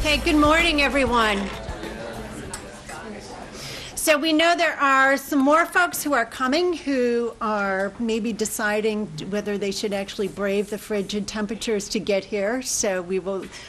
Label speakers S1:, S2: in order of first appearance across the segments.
S1: Okay, good morning, everyone. So we know there are some more folks who are coming who are maybe deciding whether they should actually brave the frigid temperatures to get here. So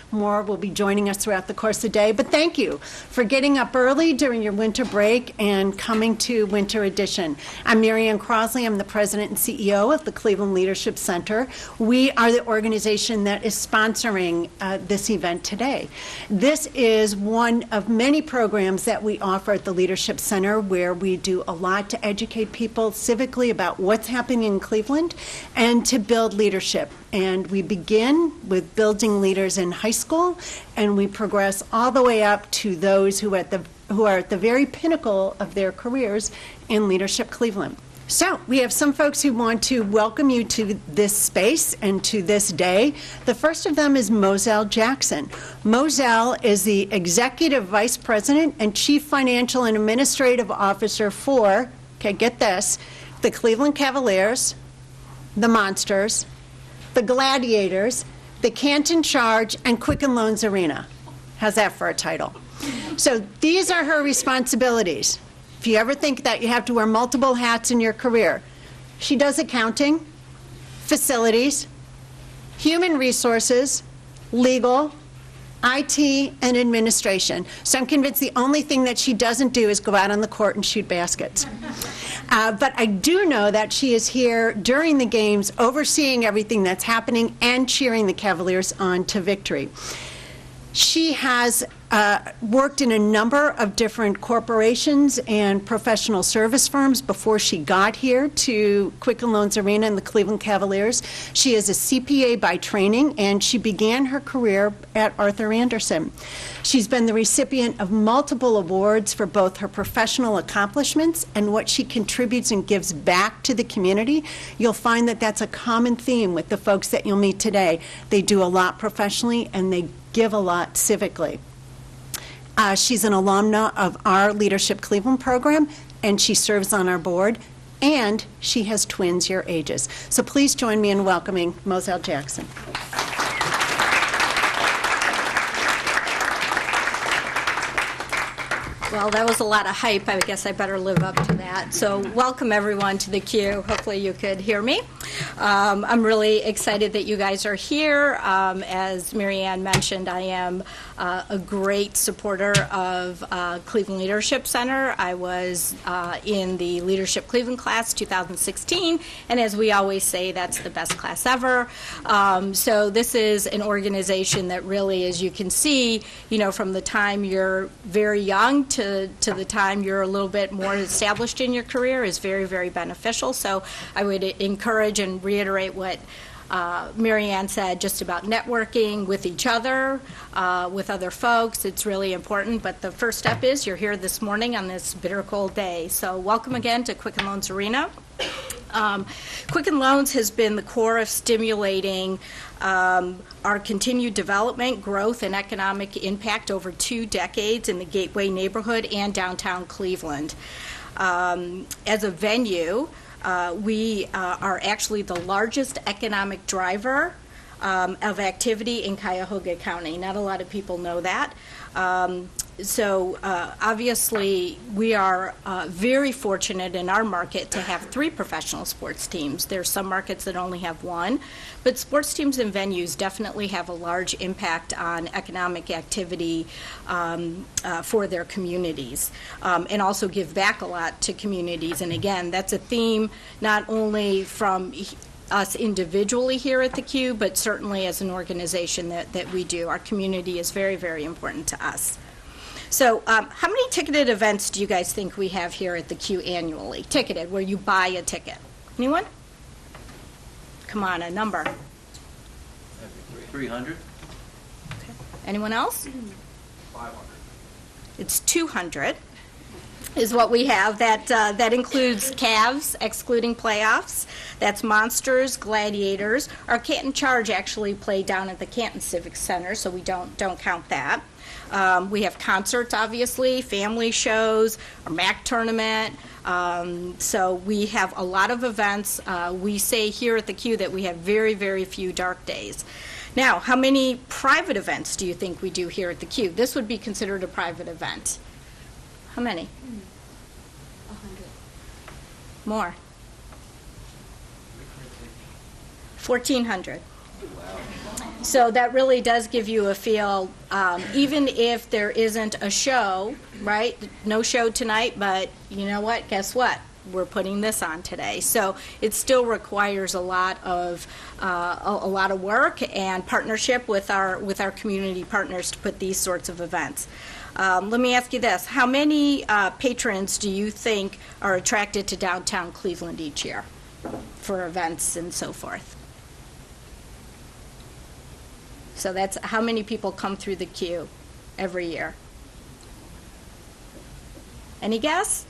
S1: more will be joining us throughout the course of the day. But thank you for getting up early during your winter break and coming to Winter Edition. I'm Marianne Crosley. I'm the president and CEO of the Cleveland Leadership Center. We are the organization that is sponsoring this event today. This is one of many programs that we offer at the Leadership Center, where we do a lot to educate people civically about what's happening in Cleveland and to build leadership. And we begin with building leaders in high school, and we progress all the way up to those who are at the very pinnacle of their careers in Leadership Cleveland. So we have some folks who want to welcome you to this space and to this day. The first of them is Mozelle Jackson. Mozelle is the Executive Vice President and Chief Financial and Administrative Officer for, okay, get this, the Cleveland Cavaliers, the Monsters, the Gladiators, the Canton Charge, and Quicken Loans Arena. How's that for a title? So these are her responsibilities. If you ever think that you have to wear multiple hats in your career, she does accounting, facilities, human resources, legal, IT, and administration. So I'm convinced the only thing that she doesn't do is go out on the court and shoot baskets. But I do know that she is here during the games, overseeing everything that's happening and cheering the Cavaliers on to victory. She has worked in a number of different corporations and professional service firms before she got here to Quicken Loans Arena and the Cleveland Cavaliers. She is a CPA by training, and she began her career at Arthur Andersen. She's been the recipient of multiple awards for both her professional accomplishments and what she contributes and gives back to the community. You'll find that that's a common theme with the folks that you'll meet today. They do a lot professionally, and they give a lot civically. She's an alumna of our Leadership Cleveland program, and she serves on our board, and she has twins your ages. So please join me in welcoming Mozelle Jackson.
S2: Well, that was a lot of hype. I guess I better live up to that. So welcome, everyone, to the Q. Hopefully you could hear me. I'm really excited that you guys are here. As Marianne mentioned, I am a great supporter of Cleveland Leadership Center. I was in the Leadership Cleveland class 2016, and as we always say, that's the best class ever. So this is an organization that really, as you can see, you know, from the time you're very young to the time you're a little bit more established in your career is very, very beneficial. So I would encourage and reiterate what Marianne said just about networking with each other, with other folks. It's really important, but the first step is you're here this morning on this bitter cold day. So welcome again to Quicken Loans Arena. Quicken Loans has been the core of stimulating our continued development, growth, and economic impact over 2 decades in the Gateway neighborhood and downtown Cleveland. As a venue, we are actually the largest economic driver of activity in Cuyahoga County. Not a lot of people know that. So obviously we are very fortunate in our market to have 3 professional sports teams. There's some markets that only have 1, but sports teams and venues definitely have a large impact on economic activity for their communities, and also give back a lot to communities. And again, that's a theme not only from us individually here at the Q, but certainly as an organization that we do. Our community is very, very important to us. So how many ticketed events do you guys think we have here at the Q annually? Ticketed, where you buy a ticket. Anyone? Come on, a number.
S3: 300.
S2: Okay. Anyone else?
S3: 500.
S2: It's 200 is what we have. That includes Cavs, excluding playoffs. That's Monsters, Gladiators. Our Canton Charge actually play down at the Canton Civic Center, so we don't count that. We have concerts, obviously, family shows, our MAC tournament. So we have a lot of events. We say here at the Q that we have very, very few dark days. Now, how many private events do you think we do here at the Q? This would be considered a private event. How many?
S3: 100.
S2: More. 1,400. So that really does give you a feel, even if there isn't a show, right? No show tonight, but you know what? Guess what? We're putting this on today. So it still requires a lot of work and partnership with our community partners to put these sorts of events. Let me ask you this: how many patrons do you think are attracted to downtown Cleveland each year for events and so forth? So that's how many people come through the Q every year. Any guess?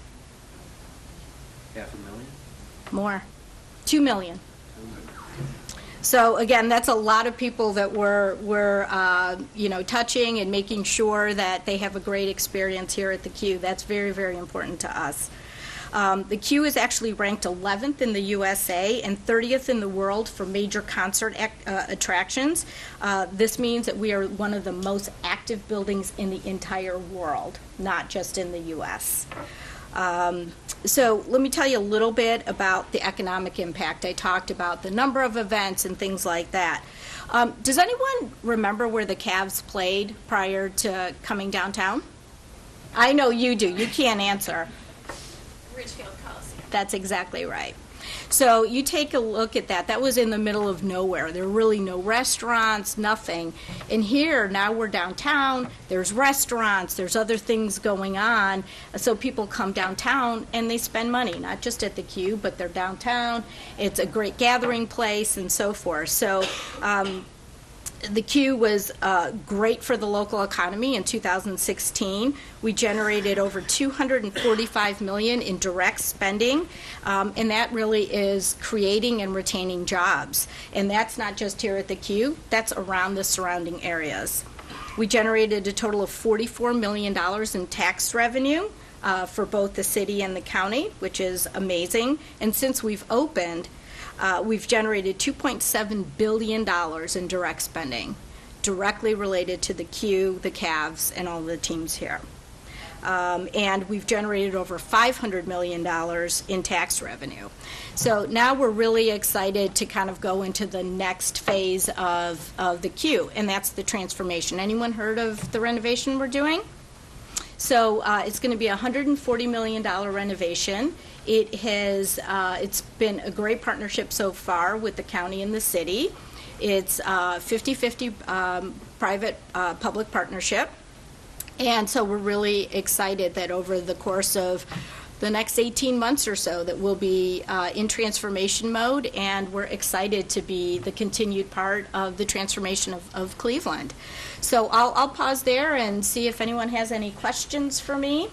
S4: 500,000?
S2: More. 2 million. So again, that's a lot of people that we're touching and making sure that they have a great experience here at the Q. That's very, very important to us. The Q is actually ranked 11th in the USA and 30th in the world for major concert attractions. This means that we are one of the most active buildings in the entire world, not just in the U.S. So let me tell you a little bit about the economic impact. I talked about the number of events and things like that. Does anyone remember where the Cavs played prior to coming downtown? I know you do. You can't answer.
S3: Ridgefield Coliseum.
S2: That's exactly right. So you take a look at that. That was in the middle of nowhere. There were really no restaurants, nothing. And here, now we're downtown. There's restaurants. There's other things going on. So people come downtown and they spend money, not just at the Q, but they're downtown. It's a great gathering place and so forth. So the Q was great for the local economy in 2016. We generated over $245 million in direct spending, and that really is creating and retaining jobs. And that's not just here at the Q, that's around the surrounding areas. We generated a total of $44 million in tax revenue for both the city and the county, which is amazing. And since we've opened, we've generated $2.7 billion in direct spending, directly related to the Q, the Cavs, and all the teams here. And we've generated over $500 million in tax revenue. So now we're really excited to kind of go into the next phase of the Q, and that's the transformation. Anyone heard of the renovation we're doing? So it's going to be a $140 million renovation. It's been a great partnership so far with the county and the city. It's 50-50 private-public partnership. And so we're really excited that over the course of the next 18 months or so that we'll be in transformation mode, and we're excited to be the continued part of the transformation of Cleveland. So I'll pause there and see if anyone has any questions for me.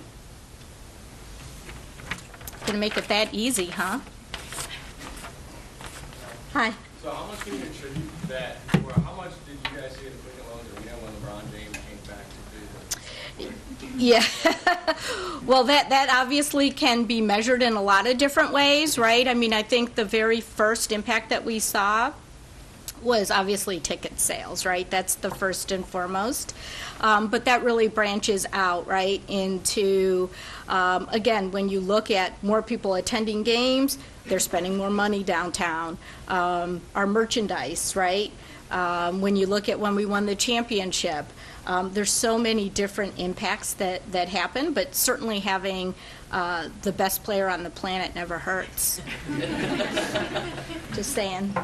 S2: Gonna make it that easy, huh? Hi.
S5: So how much can you attribute that, or how much did you guys see in the Quicken Loans Arena when LeBron James came back to Cleveland?
S2: Yeah. Well, that obviously can be measured in a lot of different ways, right? I mean, I think the very first impact that we saw was obviously ticket sales, right? That's the first and foremost. But that really branches out, right, into, again, when you look at more people attending games, they're spending more money downtown. Our merchandise, right? When you look at when we won the championship, there's so many different impacts that happen, but certainly having the best player on the planet never hurts. Just saying.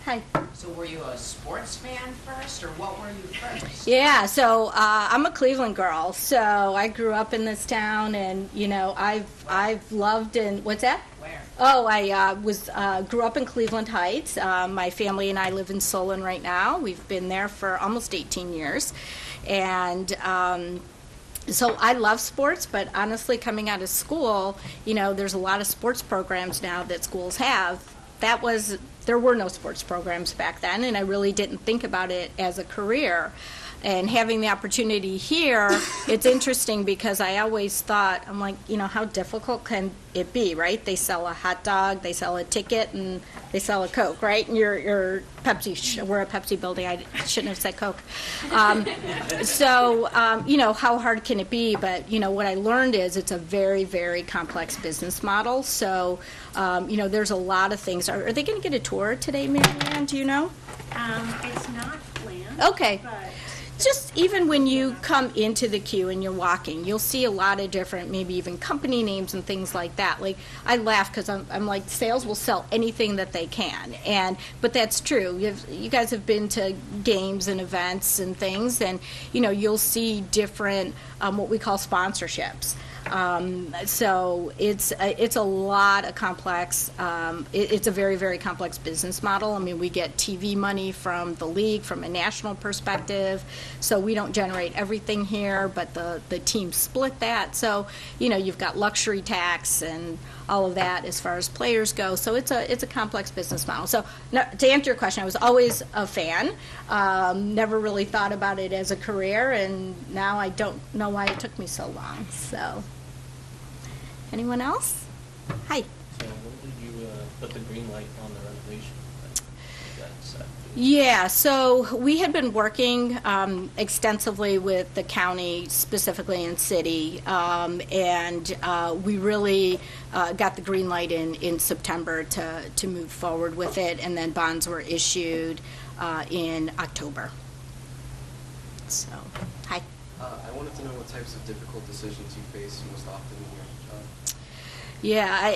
S2: Hi.
S6: So were you a sports fan first, or what were you first?
S2: Yeah, so I'm a Cleveland girl, so I grew up in this town, and you know I've loved and what's that?
S6: Where?
S2: Oh, I grew up in Cleveland Heights. My family and I live in Solon right now. We've been there for almost 18 years, and so I love sports. But honestly, coming out of school, you know, there's a lot of sports programs now that schools have. There were no sports programs back then, and I really didn't think about it as a career. And having the opportunity here, it's interesting because I always thought, I'm like, how difficult can it be, right? They sell a hot dog, they sell a ticket, and they sell a Coke, right? And you're Pepsi, we're a Pepsi building, I shouldn't have said Coke. How hard can it be? But, what I learned is it's a very, very complex business model. So, there's a lot of things. Are they going to get a tour today, Mary Ann? Do you know?
S1: It's not planned.
S2: Okay.
S1: But
S2: Just even when you come into the queue and you're walking, you'll see a lot of different, maybe even company names and things like that. Like, I laugh because I'm like, sales will sell anything that they can. But that's true. You guys have been to games and events and things, and, you'll see different, what we call sponsorships. So it's a lot of complex. It's a very, very complex business model. I mean, we get TV money from the league from a national perspective, so we don't generate everything here, but the team split that. So you've got luxury tax and all of that as far as players go. So it's a complex business model. So to answer your question, I was always a fan. Never really thought about it as a career, and now I don't know why it took me so long. So. Anyone else? Hi.
S4: So when did you put the green light on the renovation?
S2: Yeah, so we had been working extensively with the county, specifically in city, and we really got the green light in September to move forward with it, and then bonds were issued in October. So, hi.
S7: I wanted to know what types of difficult decisions you face most often in your job.
S2: Yeah,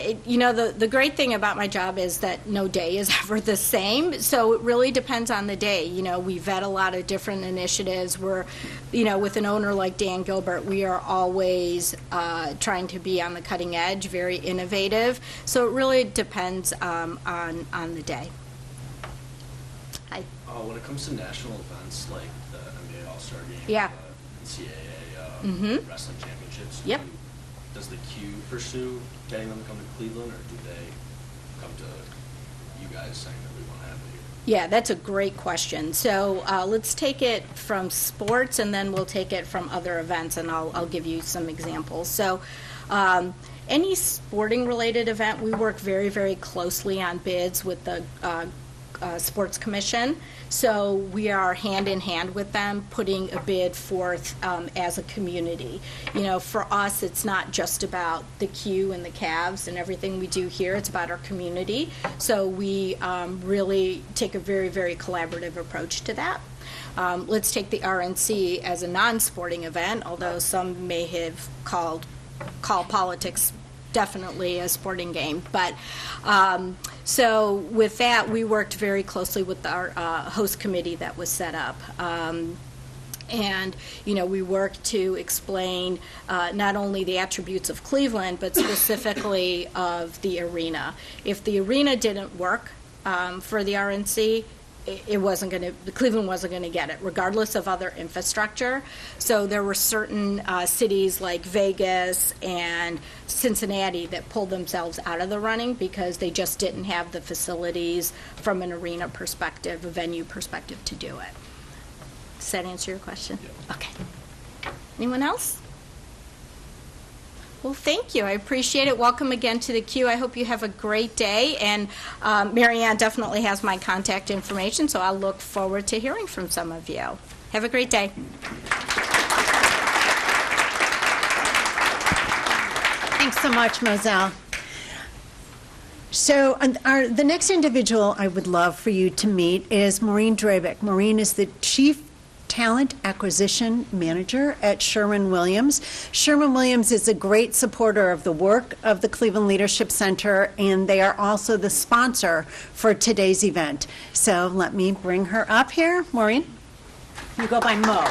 S2: the great thing about my job is that no day is ever the same, so it really depends on the day. We vet a lot of different initiatives. We're, with an owner like Dan Gilbert, we are always trying to be on the cutting edge, very innovative, so it really depends on the day. Hi.
S8: When it comes to national events like the NBA All-Star Game,
S2: Yeah.
S8: NCAA wrestling championships,
S2: Yep.
S8: Does the Q pursue getting them to come to Cleveland, or do they come to you guys saying that we want to have it here?
S2: Yeah, that's a great question. So let's take it from sports, and then we'll take it from other events, and I'll give you some examples. So any sporting-related event, we work very, very closely on bids with the Sports Commission. So we are hand in hand with them, putting a bid forth as a community. For us, it's not just about the Q and the Cavs and everything we do here. It's about our community. So we really take a very, very collaborative approach to that. Let's take the RNC as a non-sporting event, although some may have call politics definitely a sporting game. But so with that, we worked very closely with our host committee that was set up. And, we worked to explain not only the attributes of Cleveland, but specifically of the arena. If the arena didn't work for the RNC, Cleveland wasn't going to get it, regardless of other infrastructure. So there were certain cities like Vegas and Cincinnati that pulled themselves out of the running because they just didn't have the facilities from an arena perspective, a venue perspective to do it. Does that answer your question? Yeah. Okay. Anyone else? Well, thank you. I appreciate it. Welcome again to the Q. I hope you have a great day. And Mary Ann definitely has my contact information, so I'll look forward to hearing from some of you. Have a great day.
S1: Thanks so much, Moselle. So the next individual I would love for you to meet is Maureen Drabick. Maureen is the Chief Talent Acquisition Manager at Sherwin-Williams. Sherwin-Williams is a great supporter of the work of the Cleveland Leadership Center, and they are also the sponsor for today's event. So let me bring her up here. Maureen, you go by Mo.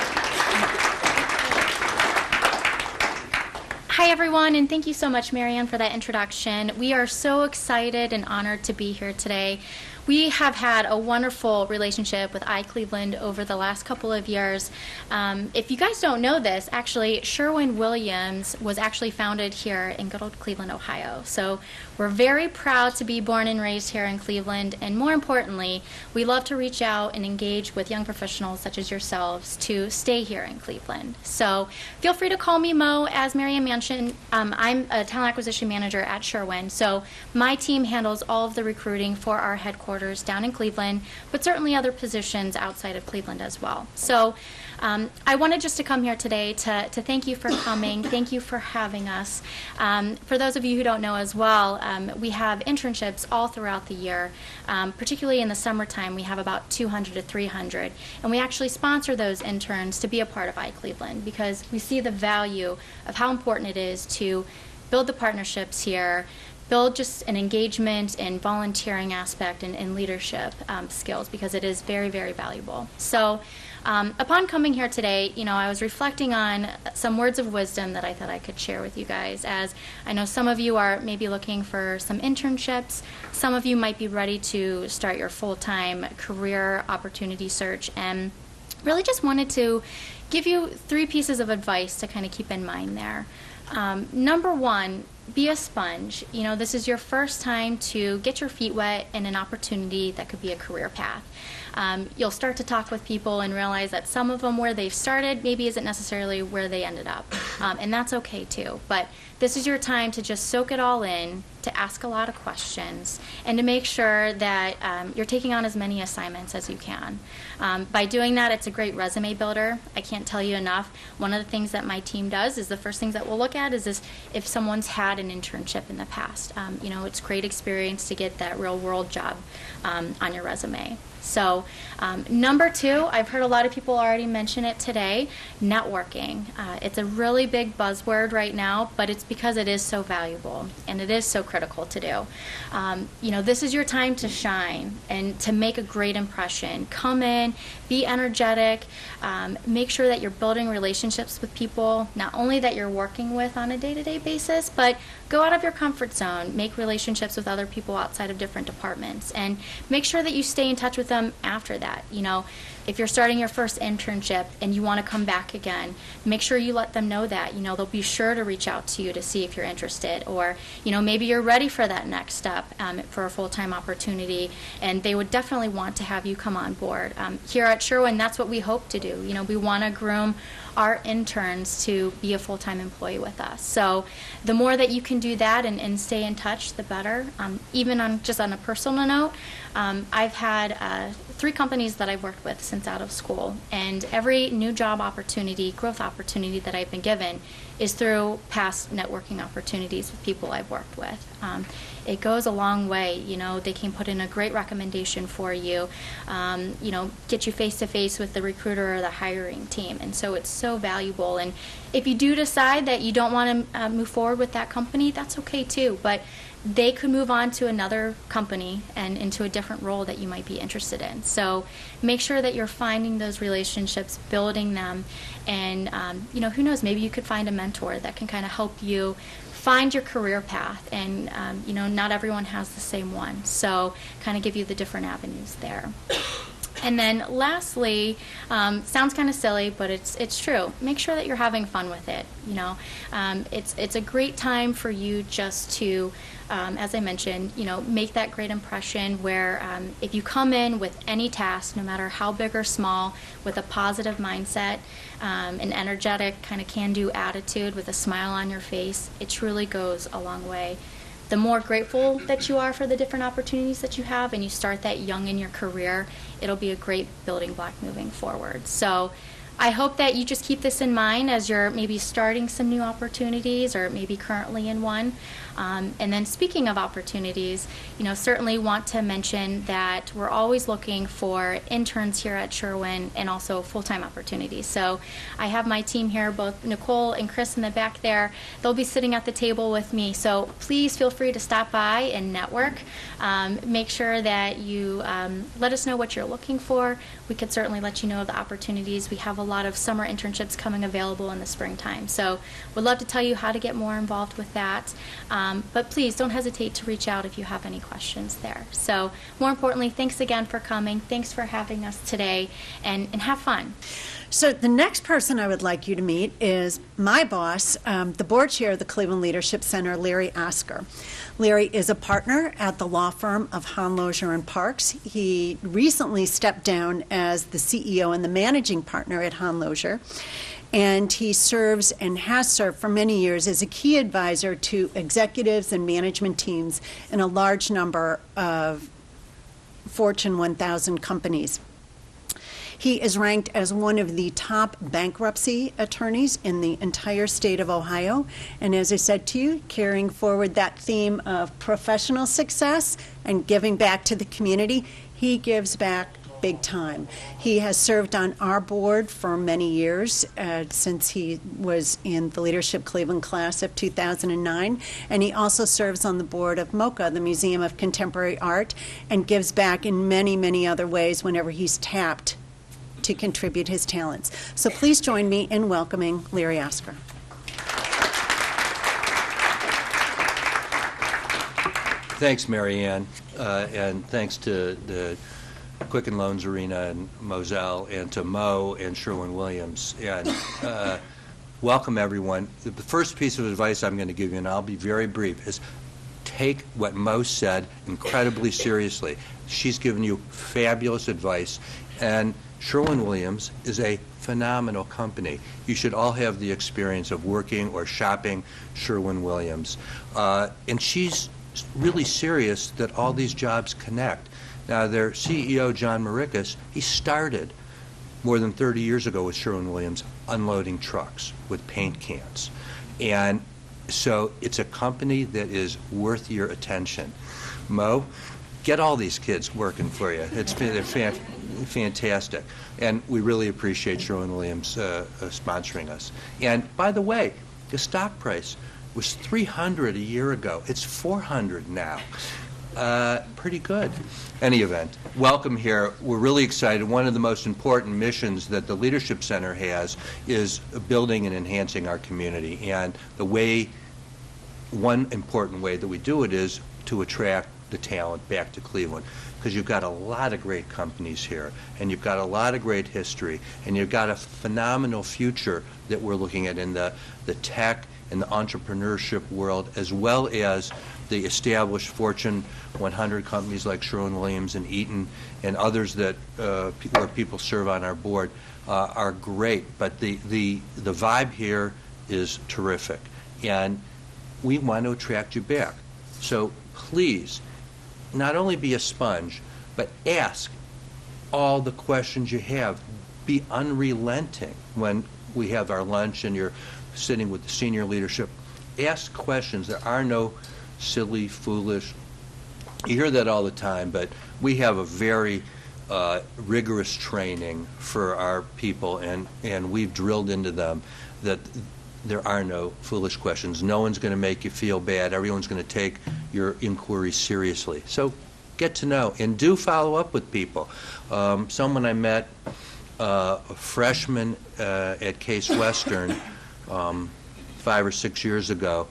S9: Hi, everyone, and thank you so much, Marianne, for that introduction. We are so excited and honored to be here today. we have had a wonderful relationship with iCleveland over the last couple of years. If you guys don't know this, actually, Sherwin-Williams was actually founded here in good old Cleveland, Ohio. So we're very proud to be born and raised here in Cleveland, and more importantly, we love to reach out and engage with young professionals such as yourselves to stay here in Cleveland. So feel free to call me Mo. As Marianne mentioned, I'm a talent acquisition manager at Sherwin, so my team handles all of the recruiting for our headquarters down in Cleveland, but certainly other positions outside of Cleveland as well. So I wanted just to come here today to thank you for coming. Thank you for having us. For those of you who don't know as well, we have internships all throughout the year. Particularly in the summertime, we have about 200 to 300. And we actually sponsor those interns to be a part of iCleveland because we see the value of how important it is to build the partnerships here, build just an engagement and volunteering aspect and leadership skills because it is very, very valuable. So upon coming here today, I was reflecting on some words of wisdom that I thought I could share with you guys, as I know some of you are maybe looking for some internships. Some of you might be ready to start your full-time career opportunity search, and really just wanted to give you 3 pieces of advice to kind of keep in mind there. Number 1, be a sponge. This is your first time to get your feet wet in an opportunity that could be a career path. You'll start to talk with people and realize that some of them where they've started maybe isn't necessarily where they ended up. And that's okay too. But this is your time to just soak it all in, to ask a lot of questions, and to make sure that you're taking on as many assignments as you can. By doing that, it's a great resume builder. I can't tell you enough. One of the things that my team does is the first things that we'll look at is if someone's had an internship in the past. It's great experience to get that real world job on your resume. So number 2, I've heard a lot of people already mention it today, networking. It's a really big buzzword right now, but it's because it is so valuable and it is so critical to do. This is your time to shine and to make a great impression. Come in, be energetic, make sure that you're building relationships with people, not only that you're working with on a day-to-day basis, but go out of your comfort zone, make relationships with other people outside of different departments, and make sure that you stay in touch with them after that. If you're starting your first internship and you want to come back again, make sure you let them know that. They'll be sure to reach out to you to see if you're interested, or maybe you're ready for that next step for a full-time opportunity, and they would definitely want to have you come on board. Here at Sherwin, that's what we hope to do. We want to groom our interns to be a full-time employee with us. So the more that you can do that and stay in touch, the better. Even on a personal note, I've had 3 companies that I've worked with since out of school, and every new job opportunity, growth opportunity that I've been given is through past networking opportunities with people I've worked with. It goes a long way. They can put in a great recommendation for you, get you face-to-face with the recruiter or the hiring team, and so it's so valuable. And if you do decide that you don't want to move forward with that company, that's okay too, but they could move on to another company and into a different role that you might be interested in. So make sure that you're finding those relationships, building them, and who knows, maybe you could find a mentor that can kind of help you find your career path. And not everyone has the same one, so kind of give you the different avenues there. And then lastly, sounds kind of silly, but it's true. Make sure that you're having fun with it. It's a great time for you just to, as I mentioned, make that great impression where if you come in with any task, no matter how big or small, with a positive mindset, an energetic kind of can-do attitude with a smile on your face, it truly goes a long way. The more grateful that you are for the different opportunities that you have, and you start that young in your career, it'll be a great building block moving forward. So I hope that you just keep this in mind as you're maybe starting some new opportunities or maybe currently in one. And then speaking of opportunities, certainly want to mention that we're always looking for interns here at Sherwin and also full-time opportunities. So I have my team here, both Nicole and Chris in the back there. They'll be sitting at the table with me. So please feel free to stop by and network. Make sure that you let us know what you're looking for. We could certainly let you know of the opportunities. We have a lot of summer internships coming available in the springtime. So would love to tell you how to get more involved with that. But please don't hesitate to reach out if you have any questions there. So more importantly, thanks again for coming. Thanks for having us today, and have fun.
S1: So the next person I would like you to meet is my boss, the board chair of the Cleveland Leadership Center, Larry Asker. Larry is a partner at the law firm of Hahn Lozier and Parks. He recently stepped down as the CEO and the managing partner at Hahn Lozier, and he serves and has served for many years as a key advisor to executives and management teams in a large number of Fortune 1000 companies. He is ranked as one of the top bankruptcy attorneys in the entire state of Ohio. And as I said to you, carrying forward that theme of professional success and giving back to the community, he gives back big time. He has served on our board for many years, since he was in the Leadership Cleveland class of 2009. And he also serves on the board of MoCA, the Museum of Contemporary Art, and gives back in many, many other ways whenever he's tapped to contribute his talents. So please join me in welcoming Larry Asker.
S10: Thanks, Mary Ann, and thanks to the Quicken Loans Arena and Moselle, and to Mo and Sherwin-Williams. And welcome, everyone. The first piece of advice I'm going to give you, and I'll be very brief, is take what Mo said incredibly seriously. She's given you fabulous advice, and Sherwin-Williams is a phenomenal company. You should all have the experience of working or shopping Sherwin-Williams. And she's really serious that all these jobs connect. Now, their CEO, John Maricas, he started more than 30 years ago with Sherwin-Williams unloading trucks with paint cans. And so it's a company that is worth your attention. Mo, get all these kids working for you. They're fantastic. And we really appreciate Sherwin-Williams sponsoring us. And by the way, the stock price was $300 a year ago. It's $400 now. Pretty good. Any event, welcome here. We're really excited. One of the most important missions that the Leadership Center has is building and enhancing our community. And one important way that we do it is to attract the talent back to Cleveland, because you've got a lot of great companies here, and you've got a lot of great history, and you've got a phenomenal future that we're looking at in the tech and the entrepreneurship world, as well as the established Fortune 100 companies like Sherwin-Williams and Eaton and others that where people serve on our board are great. But the vibe here is terrific, and we want to attract you back. So please, not only be a sponge, but ask all the questions you have. Be unrelenting when we have our lunch and you're sitting with the senior leadership. Ask questions. There are no silly, foolish. You hear that all the time, but we have a very rigorous training for our people, and we've drilled into them that there are no foolish questions. No one's going to make you feel bad. Everyone's going to take your inquiry seriously. So get to know, and do follow up with people. Someone I met, a freshman at Case Western 5 or 6 years ago,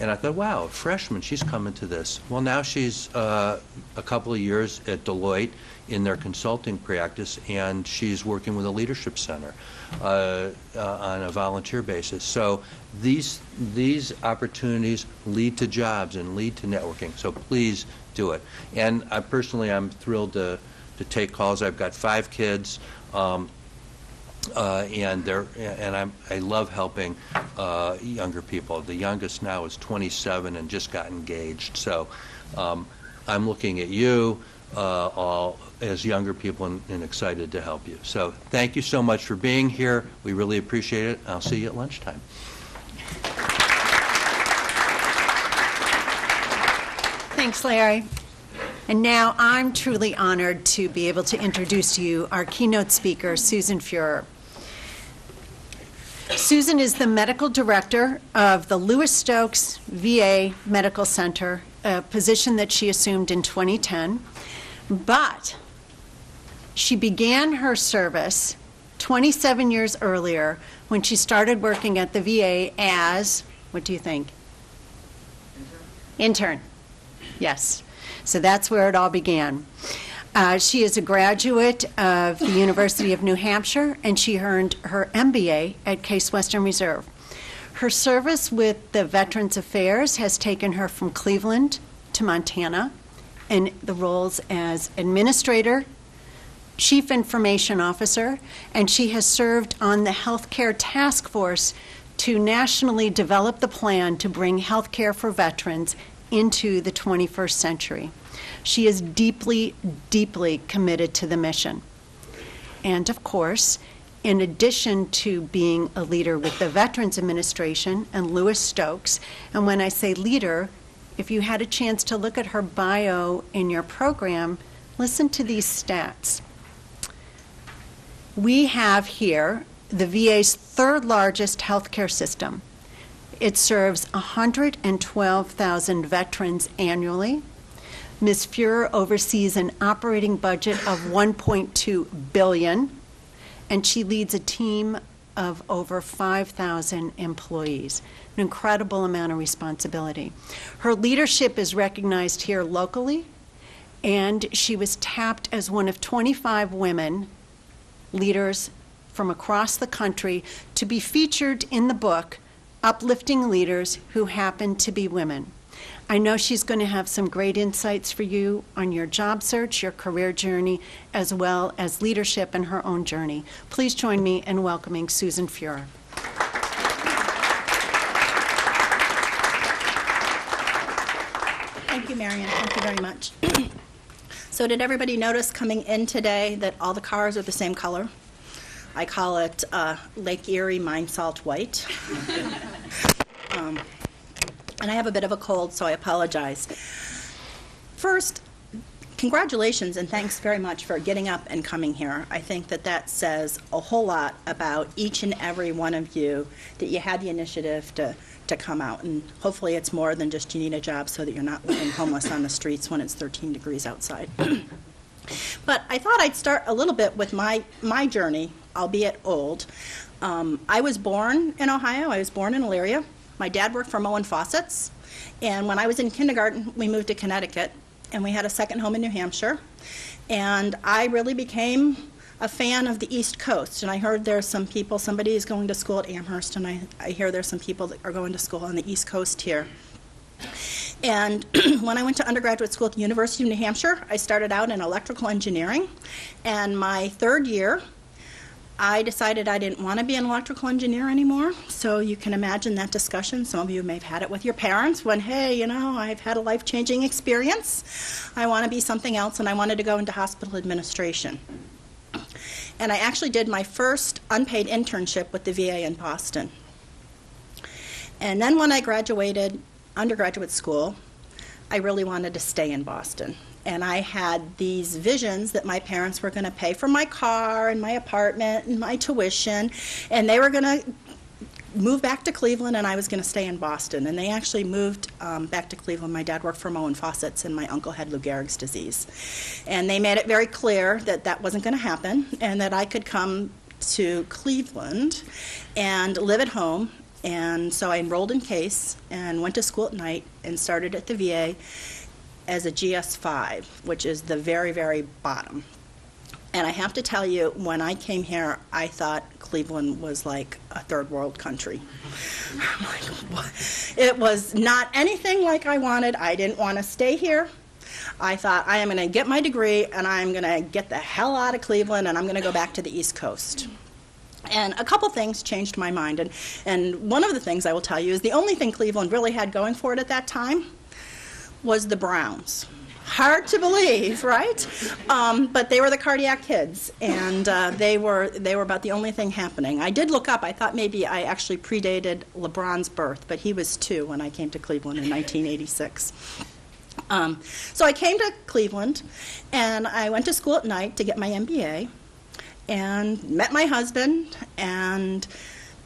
S10: and I thought, wow, a freshman, she's coming to this. Well, now she's a couple of years at Deloitte in their consulting practice, and she's working with a leadership center on a volunteer basis. So these opportunities lead to jobs and lead to networking. So please do it. And I'm thrilled to take calls. I've got 5 kids. And I love helping younger people. The youngest now is 27 and just got engaged. So I'm looking at you all as younger people and excited to help you. So thank you so much for being here. We really appreciate it. I'll see you at lunchtime.
S1: Thanks, Larry. And now I'm truly honored to be able to introduce to you our keynote speaker, Susan Fuhrer. Susan is the medical director of the Louis Stokes VA Medical Center, a position that she assumed in 2010. But she began her service 27 years earlier when she started working at the VA as, what do you think? Intern. Yes. So that's where it all began. She is a graduate of the University of New Hampshire, and she earned her MBA at Case Western Reserve. Her service with the Veterans Affairs has taken her from Cleveland to Montana in the roles as administrator, chief information officer, and she has served on the healthcare task force to nationally develop the plan to bring healthcare for veterans into the 21st century. She is deeply, deeply committed to the mission. And of course, in addition to being a leader with the Veterans Administration and Louis Stokes, and when I say leader, if you had a chance to look at her bio in your program, listen to these stats. We have here the VA's third largest healthcare system. It serves 112,000 veterans annually. Ms. Fuhrer oversees an operating budget of $1.2 billion, and she leads a team of over 5,000 employees, an incredible amount of responsibility. Her leadership is recognized here locally, and she was tapped as one of 25 women leaders from across the country to be featured in the book, Uplifting Leaders Who Happen to Be Women. I know she's going to have some great insights for you on your job search, your career journey, as well as leadership and her own journey. Please join me in welcoming Susan Fuhrer.
S11: Thank you, Marian. Thank you very much. So did everybody notice coming in today that all the cars are the same color? I call it Lake Erie Mine Salt White. And I have a bit of a cold, so I apologize. First, congratulations and thanks very much for getting up and coming here. I think that that says a whole lot about each and every one of you, that you had the initiative to come out. And hopefully it's more than just you need a job so that you're not living homeless on the streets when it's 13 degrees outside. But I thought I'd start a little bit with my journey, albeit old. I was born in Ohio. I was born in Elyria. My dad worked for Moen Faucets, and when I was in kindergarten, we moved to Connecticut, and we had a second home in New Hampshire. And I really became a fan of the East Coast, and I heard there's some people, somebody is going to school at Amherst, and I hear there's some people that are going to school on the East Coast here. And when I went to undergraduate school at the University of New Hampshire, I started out in electrical engineering, and my third year, I decided I didn't want to be an electrical engineer anymore, so you can imagine that discussion. Some of you may have had it with your parents when, hey, you know, I've had a life-changing experience. I want to be something else, and I wanted to go into hospital administration. And I actually did my first unpaid internship with the VA in Boston. And then when I graduated undergraduate school, I really wanted to stay in Boston. And I had these visions that my parents were going to pay for my car and my apartment and my tuition, and they were going to move back to Cleveland, and I was going to stay in Boston. And they actually moved back to Cleveland. My dad worked for Moen Faucets, and my uncle had Lou Gehrig's disease. And they made it very clear that that wasn't going to happen, and that I could come to Cleveland and live at home. And so I enrolled in Case and went to school at night and started at the VA as a GS5, which is the very, very bottom. And I have to tell you, when I came here, I thought Cleveland was like a third world country. I'm like, what? It was not anything like I wanted. I didn't want to stay here. I thought, I am going to get my degree, and I'm going to get the hell out of Cleveland, and I'm going to go back to the East Coast. And a couple things changed my mind. And one of the things I will tell you is the only thing Cleveland really had going for it at that time was the Browns. Hard to believe, right? But they were the cardiac kids, and they were about the only thing happening. I did look up. I thought maybe I actually predated LeBron's birth, but he was 2 when I came to Cleveland in 1986. So I came to Cleveland, and I went to school at night to get my MBA, and met my husband, and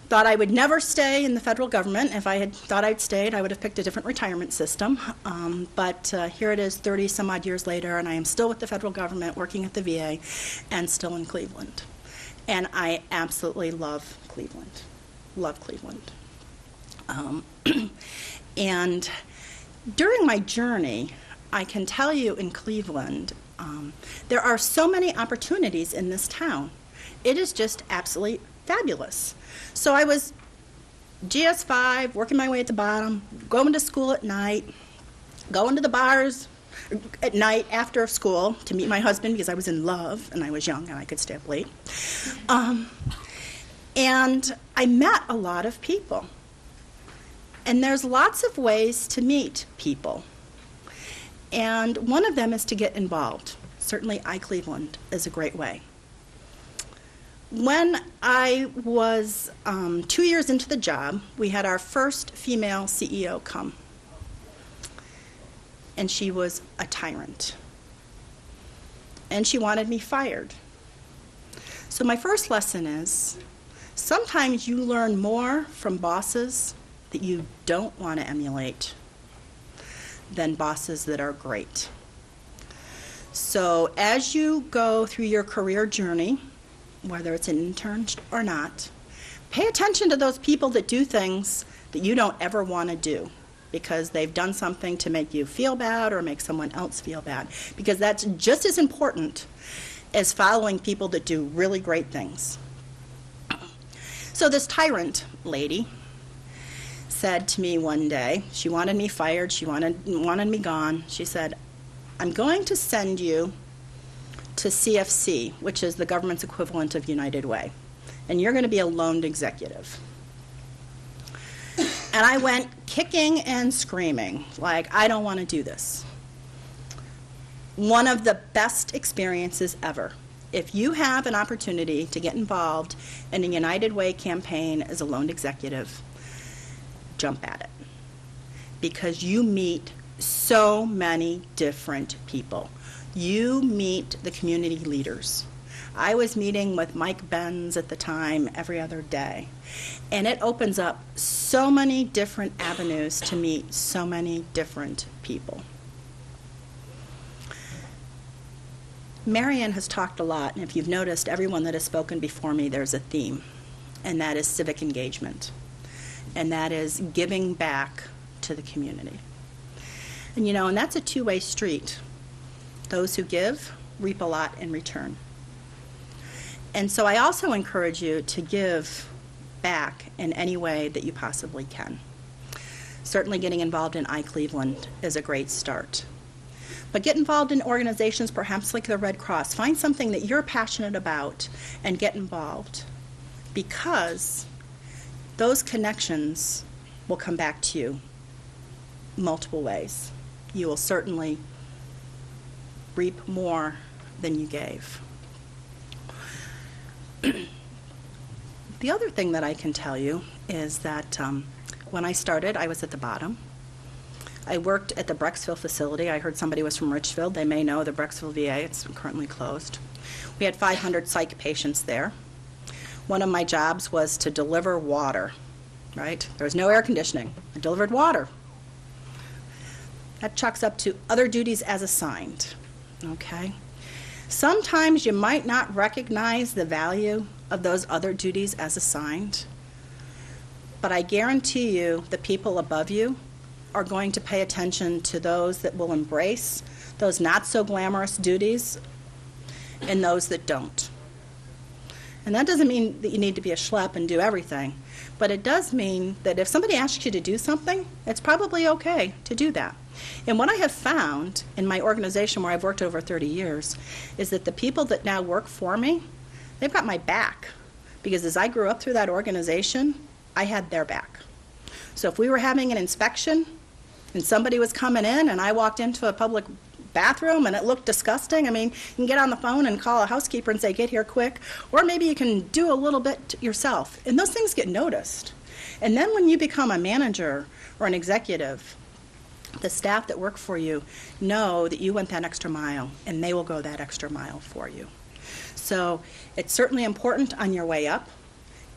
S11: thought I would never stay in the federal government. If I had thought I'd stayed, I would have picked a different retirement system. But here it is 30 some odd years later, and I am still with the federal government, working at the VA, and still in Cleveland. And I absolutely love Cleveland. Love Cleveland. And during my journey, I can tell you in Cleveland, there are so many opportunities in this town. It is just absolutely fabulous. So I was GS5, working my way at the bottom, going to school at night, going to the bars at night after school to meet my husband because I was in love and I was young and I could stay up late. And I met a lot of people. And there's lots of ways to meet people. And one of them is to get involved. Certainly iCleveland is a great way. When I was 2 years into the job, we had our first female CEO come. And she was a tyrant. And she wanted me fired. So my first lesson is, sometimes you learn more from bosses that you don't want to emulate than bosses that are great. So as you go through your career journey, whether it's an intern or not, pay attention to those people that do things that you don't ever want to do because they've done something to make you feel bad or make someone else feel bad, because that's just as important as following people that do really great things. So this tyrant lady said to me one day, she wanted me fired, she wanted me gone. She said, I'm going to send you to CFC, which is the government's equivalent of United Way, and you're going to be a loaned executive. And I went kicking and screaming, like, I don't want to do this. One of the best experiences ever. If you have an opportunity to get involved in a United Way campaign as a loaned executive, jump at it. Because you meet so many different people. You meet the community leaders. I was meeting with Mike Benz at the time every other day. And it opens up so many different avenues to meet so many different people. Marianne has talked a lot, and if you've noticed, everyone that has spoken before me, there's a theme, and that is civic engagement, and that is giving back to the community. And you know, and that's a two-way street. Those who give reap a lot in return. And so I also encourage you to give back in any way that you possibly can. Certainly getting involved in iCleveland is a great start. But get involved in organizations perhaps like the Red Cross. Find something that you're passionate about and get involved, because those connections will come back to you multiple ways. You will certainly reap more than you gave. The other thing that I can tell you is that when I started, I was at the bottom. I worked at the Brecksville facility. I heard somebody was from Richfield. They may know the Brecksville VA. It's currently closed. We had 500 psych patients there. One of my jobs was to deliver water, right? There was no air conditioning. I delivered water. That chalks up to other duties as assigned, okay? Sometimes you might not recognize the value of those other duties as assigned, but I guarantee you the people above you are going to pay attention to those that will embrace those not so glamorous duties and those that don't. And that doesn't mean that you need to be a schlep and do everything, but it does mean that if somebody asks you to do something, it's probably okay to do that. And what I have found in my organization, where I've worked over 30 years, is that the people that now work for me, they've got my back. Because as I grew up through that organization, I had their back. So if we were having an inspection and somebody was coming in and I walked into a public bathroom and it looked disgusting, I mean, you can get on the phone and call a housekeeper and say, get here quick, or maybe you can do a little bit yourself. And those things get noticed. And then when you become a manager or an executive, the staff that work for you know that you went that extra mile, and they will go that extra mile for you. So it's certainly important on your way up,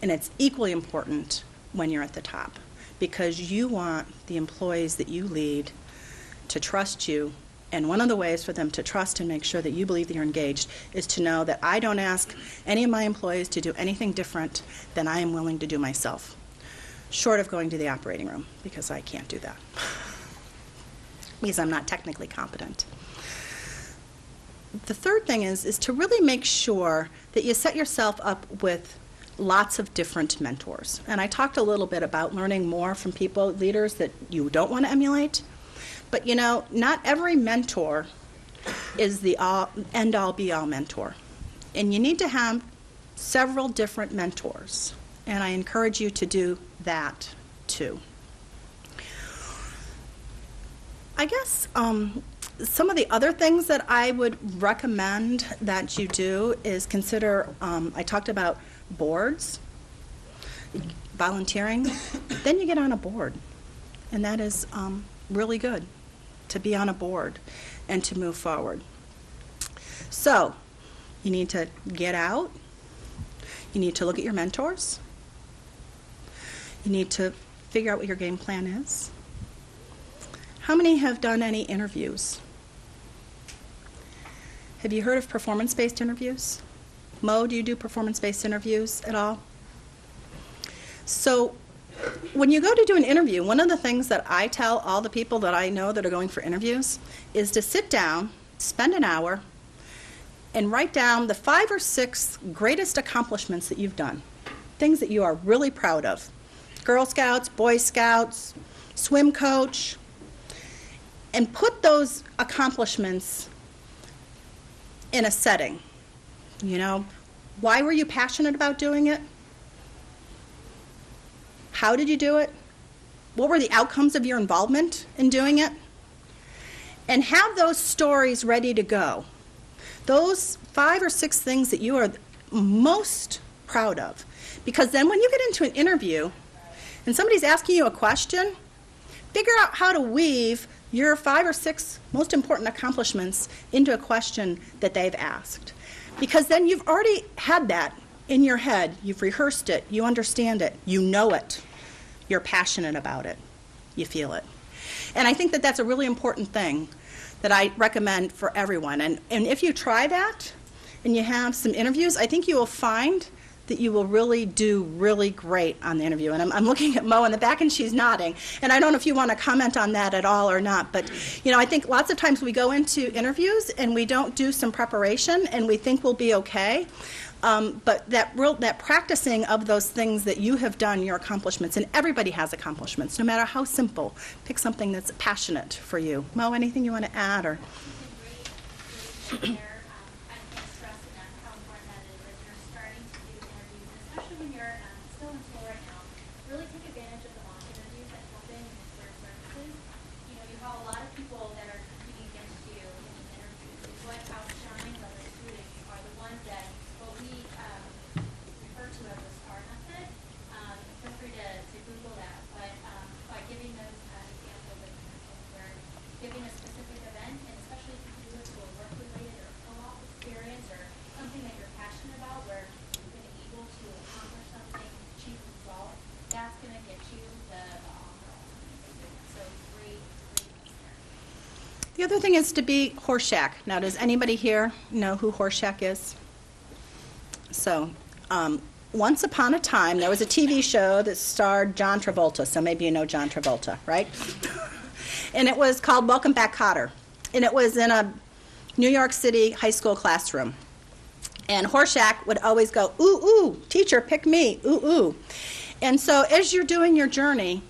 S11: and it's equally important when you're at the top, because you want the employees that you lead to trust you And one of the ways for them to trust and make sure that you believe that you're engaged is to know that I don't ask any of my employees to do anything different than I am willing to do myself, short of going to the operating room, because I can't do that, because I'm not technically competent. The third thing is to really make sure that you set yourself up with lots of different mentors. And I talked a little bit about learning more from people, leaders that you don't want to emulate. But you know, not every mentor is the end-all be-all mentor. And you need to have several different mentors. And I encourage you to do that too. I guess some of the other things that I would recommend that you do is consider, I talked about boards, volunteering. Then you get on a board. And that is really good, to be on a board and to move forward. So you need to get out. You need to look at your mentors. You need to figure out what your game plan is. How many have done any interviews? Have you heard of performance-based interviews? Mo, do you do performance-based interviews at all? So when you go to do an interview, one of the things that I tell all the people that I know that are going for interviews is to sit down, spend an hour, and write down the 5 or 6 greatest accomplishments that you've done, things that you are really proud of. Girl Scouts, Boy Scouts, swim coach, and put those accomplishments in a setting. You know, why were you passionate about doing it? How did you do it? What were the outcomes of your involvement in doing it? And have those stories ready to go. Those 5 or 6 things that you are most proud of. Because then when you get into an interview and somebody's asking you a question, figure out how to weave your 5 or 6 most important accomplishments into a question that they've asked. Because then you've already had that in your head. You've rehearsed it. You understand it. You know it. You're passionate about it. You feel it. And I think that that's a really important thing that I recommend for everyone. And if you try that and you have some interviews, I think you will find that you will really do really great on the interview. And I'm looking at Mo in the back, and she's nodding. And I don't know if you want to comment on that at all or not. But, you know, I think lots of times we go into interviews and we don't do some preparation, and we think we'll be okay. But that practicing of those things that you have done, your accomplishments, and everybody has accomplishments, no matter how simple. Pick something that's passionate for you. Mo, anything you want to add? Or the other thing is to be Horseshack. Now, does anybody here know who Horseshack is? So, once upon a time, there was a TV show that starred John Travolta. So maybe you know John Travolta, right? And it was called Welcome Back, Kotter. And it was in a New York City high school classroom. And Horseshack would always go, ooh, ooh, teacher, pick me, ooh, ooh. And so as you're doing your journey,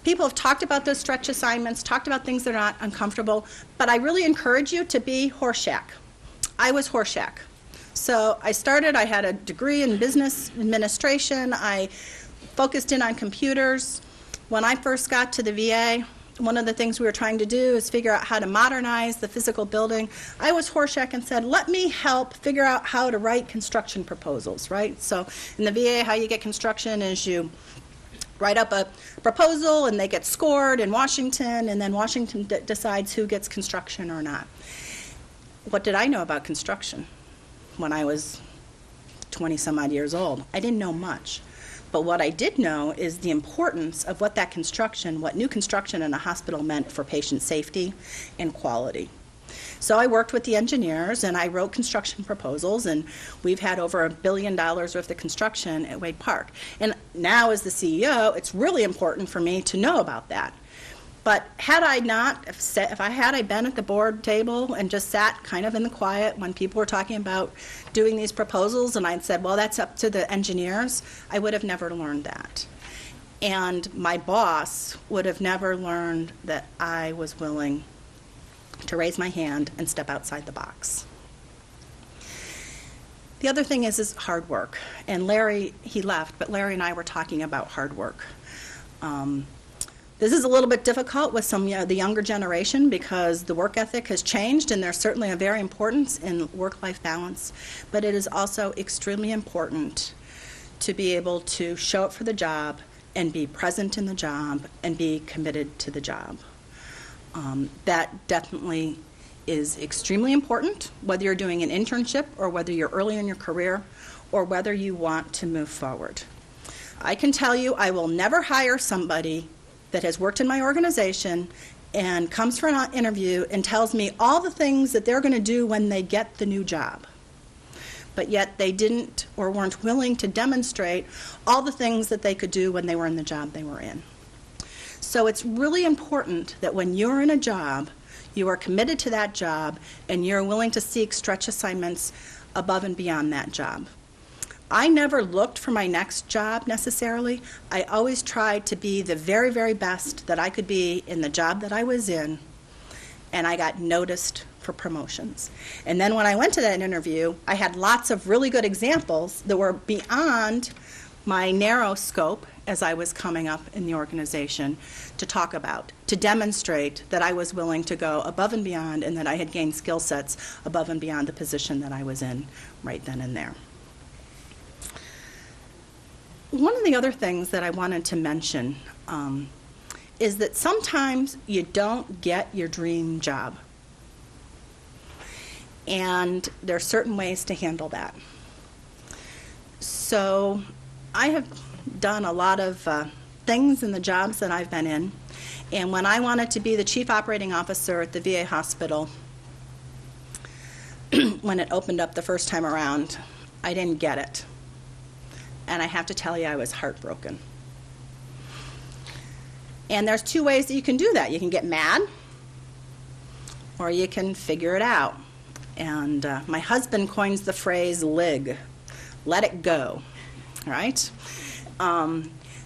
S11: people have talked about those stretch assignments, talked about things that are not uncomfortable, but I really encourage you to be Horseshack. I was Horseshack. So I had a degree in business administration. I focused in on computers. When I first got to the VA, one of the things we were trying to do is figure out how to modernize the physical building. I was Horseshack and said, let me help figure out how to write construction proposals, right? So in the VA, how you get construction is you write up a proposal and they get scored in Washington, and then Washington decides who gets construction or not. What did I know about construction when I was 20 some odd years old? I didn't know much. But what I did know is the importance of what new construction in a hospital meant for patient safety and quality. So I worked with the engineers and I wrote construction proposals, and we've had over $1 billion worth of construction at Wade Park. And now as the CEO, it's really important for me to know about that. But had I not, if I had been at the board table and just sat kind of in the quiet when people were talking about doing these proposals, and I'd said, well, that's up to the engineers, I would have never learned that. And my boss would have never learned that I was willing to raise my hand and step outside the box. The other thing is hard work. And Larry, he left, but Larry and I were talking about hard work. This is a little bit difficult with some the younger generation because the work ethic has changed, and there's certainly a very importance in work-life balance, but it is also extremely important to be able to show up for the job and be present in the job and be committed to the job. That definitely is extremely important, whether you're doing an internship or whether you're early in your career or whether you want to move forward. I can tell you I will never hire somebody that has worked in my organization and comes for an interview and tells me all the things that they're going to do when they get the new job. But yet they didn't or weren't willing to demonstrate all the things that they could do when they were in the job they were in. So it's really important that when you're in a job, you are committed to that job and you're willing to seek stretch assignments above and beyond that job. I never looked for my next job necessarily. I always tried to be the very, very best that I could be in the job that I was in, and I got noticed for promotions. And then when I went to that interview, I had lots of really good examples that were beyond my narrow scope as I was coming up in the organization to talk about, to demonstrate that I was willing to go above and beyond and that I had gained skill sets above and beyond the position that I was in right then and there. One of the other things that I wanted to mention is that sometimes you don't get your dream job. And there are certain ways to handle that. So I have done a lot of things in the jobs that I've been in. And when I wanted to be the chief operating officer at the VA hospital, when it opened up the first time around, I didn't get it. And I have to tell you, I was heartbroken. And there's two ways that you can do that. You can get mad, or you can figure it out. And my husband coins the phrase LIG, let it go, right?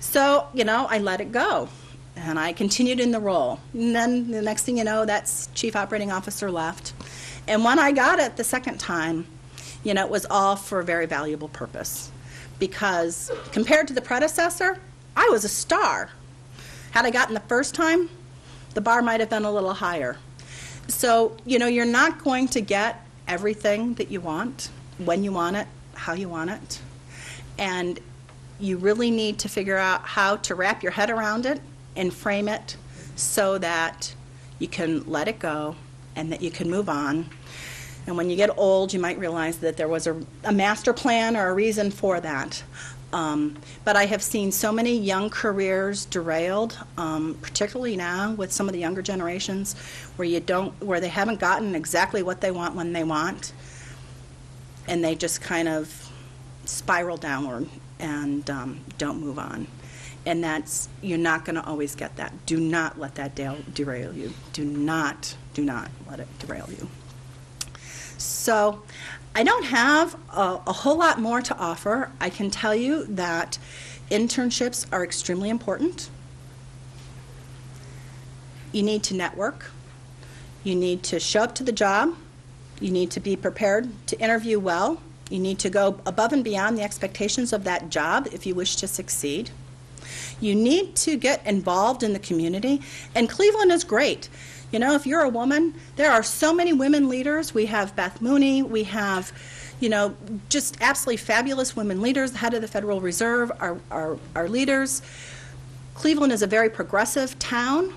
S11: So, I let it go, and I continued in the role. And then the next thing you know, that chief operating officer left. And when I got it the second time, it was all for a very valuable purpose. Because compared to the predecessor, I was a star. Had I gotten the first time, the bar might have been a little higher. So, you're not going to get everything that you want, when you want it, how you want it. And you really need to figure out how to wrap your head around it and frame it so that you can let it go and that you can move on. And when you get old, you might realize that there was a master plan or a reason for that. But I have seen so many young careers derailed, particularly now with some of the younger generations, where they haven't gotten exactly what they want when they want, and they just kind of spiral downward and don't move on. And you're not going to always get that. Do not let that derail you. Do not let it derail you. So I don't have a whole lot more to offer. I can tell you that internships are extremely important. You need to network. You need to show up to the job. You need to be prepared to interview well. You need to go above and beyond the expectations of that job if you wish to succeed. You need to get involved in the community, and Cleveland is great. If you're a woman, there are so many women leaders. We have Beth Mooney. We have, just absolutely fabulous women leaders. The head of the Federal Reserve, our leaders. Cleveland is a very progressive town.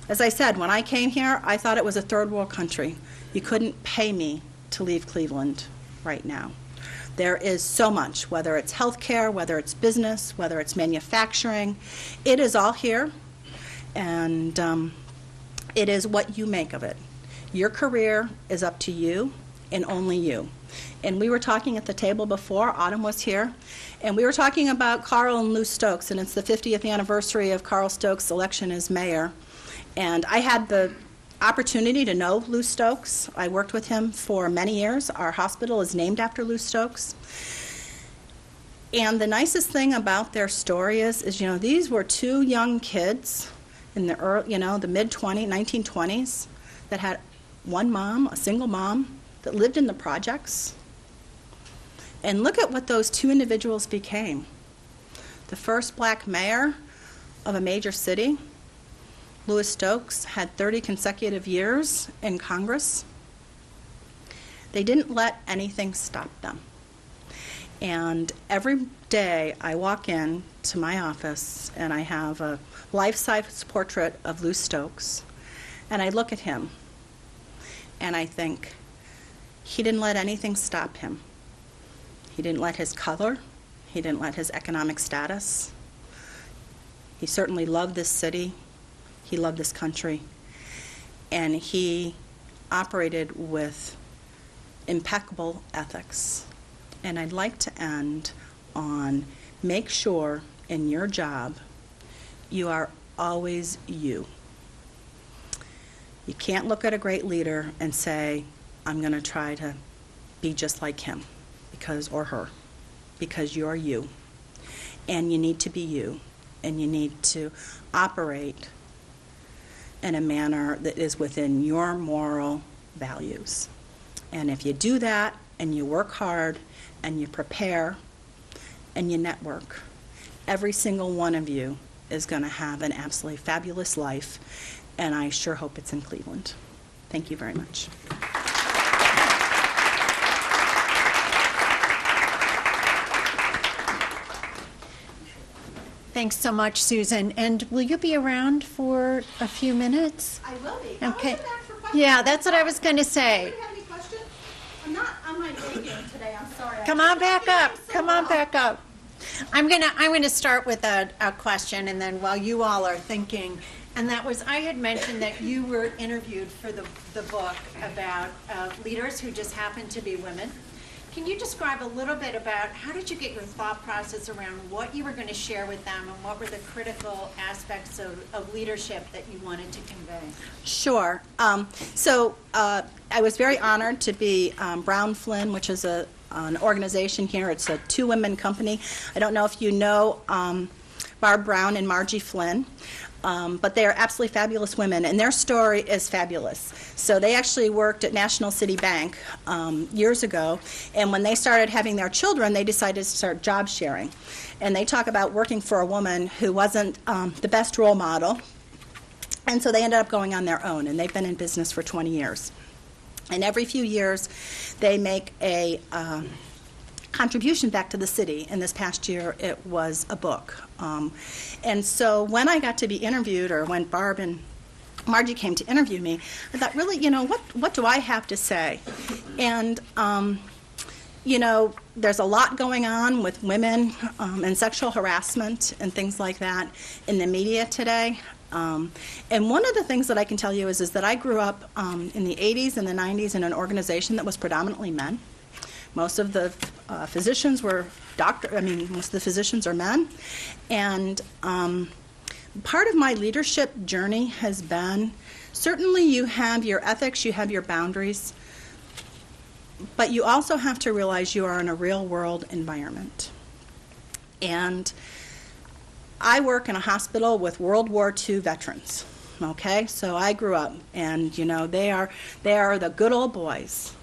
S11: As I said, when I came here, I thought it was a third world country. You couldn't pay me to leave Cleveland right now. There is so much, whether it's healthcare, whether it's business, whether it's manufacturing. It is all here, and it is what you make of it. Your career is up to you and only you. And we were talking at the table before, Autumn was here, and we were talking about Carl and Lou Stokes, and it's the 50th anniversary of Carl Stokes' election as mayor. And I had the opportunity to know Lou Stokes. I worked with him for many years. Our hospital is named after Lou Stokes. And the nicest thing about their story is these were two young kids in the the mid-20s, 1920s, that had one mom, a single mom, that lived in the projects. And look at what those two individuals became. The first black mayor of a major city, Louis Stokes, had 30 consecutive years in Congress. They didn't let anything stop them. And every day I walk in to my office and I have a life-size portrait of Lou Stokes, and I look at him and I think, he didn't let anything stop him. He didn't let his color. He didn't let his economic status. He certainly loved this city. He loved this country. And he operated with impeccable ethics. And I'd like to end on make sure in your job you are always you. You can't look at a great leader and say, I'm going to try to be just like him or her, because you're you. And you need to be you. And you need to operate in a manner that is within your moral values. And if you do that, and you work hard, and you prepare, and you network, every single one of you is going to have an absolutely fabulous life, and I sure hope it's in Cleveland. Thank you very much.
S1: Thanks so much, Susan. And will you be around for a few minutes?
S11: I will be.
S1: Okay.
S11: I'll come back for questions.
S1: Yeah, that's what I was going to say.
S11: Do you have any questions? I'm not on my A game today. I'm sorry.
S1: Come on back up. Come on back up. I'm gonna start with a question, and then while you all are thinking, and that was, I had mentioned that you were interviewed for the book about leaders who just happen to be women. Can you describe a little bit about how did you get your thought process around what you were going to share with them, and what were the critical aspects of leadership that you wanted to convey?
S11: Sure. So I was very honored to be Brown Flynn, which is an organization here. It's a two-women company. I don't know if you know Barb Brown and Margie Flynn. But they are absolutely fabulous women, and their story is fabulous. So they actually worked at National City Bank years ago, and when they started having their children, they decided to start job sharing. And they talk about working for a woman who wasn't the best role model, and so they ended up going on their own, and they've been in business for 20 years. And every few years, they make a contribution back to the city, and this past year it was a book. And so when I got to be interviewed, or when Barb and Margie came to interview me, I thought, really, what do I have to say? And, there's a lot going on with women and sexual harassment and things like that in the media today. And one of the things that I can tell you is that I grew up in the 80s and the 90s in an organization that was predominantly men. Most of the physicians were most of the physicians are men. And part of my leadership journey has been, certainly you have your ethics, you have your boundaries, but you also have to realize you are in a real world environment. And I work in a hospital with World War II veterans, okay? So I grew up, and they are the good old boys.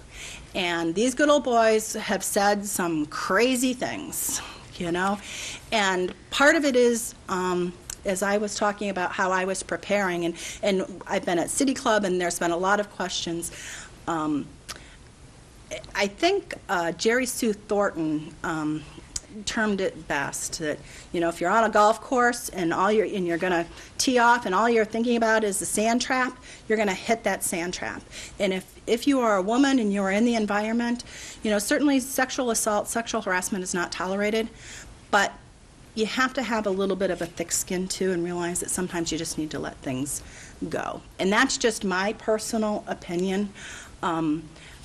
S11: And these good old boys have said some crazy things, and part of it is, as I was talking about how I was preparing, and I've been at City Club, and there's been a lot of questions. I think Jerry Sue Thornton termed it best, that, you know, if you're on a golf course and you're going to tee off and all you're thinking about is the sand trap, you're going to hit that sand trap. And if you are a woman and you are in the environment, you know, certainly sexual assault, sexual harassment is not tolerated, but you have to have a little bit of a thick skin too and realize that sometimes you just need to let things go. And that's just my personal opinion.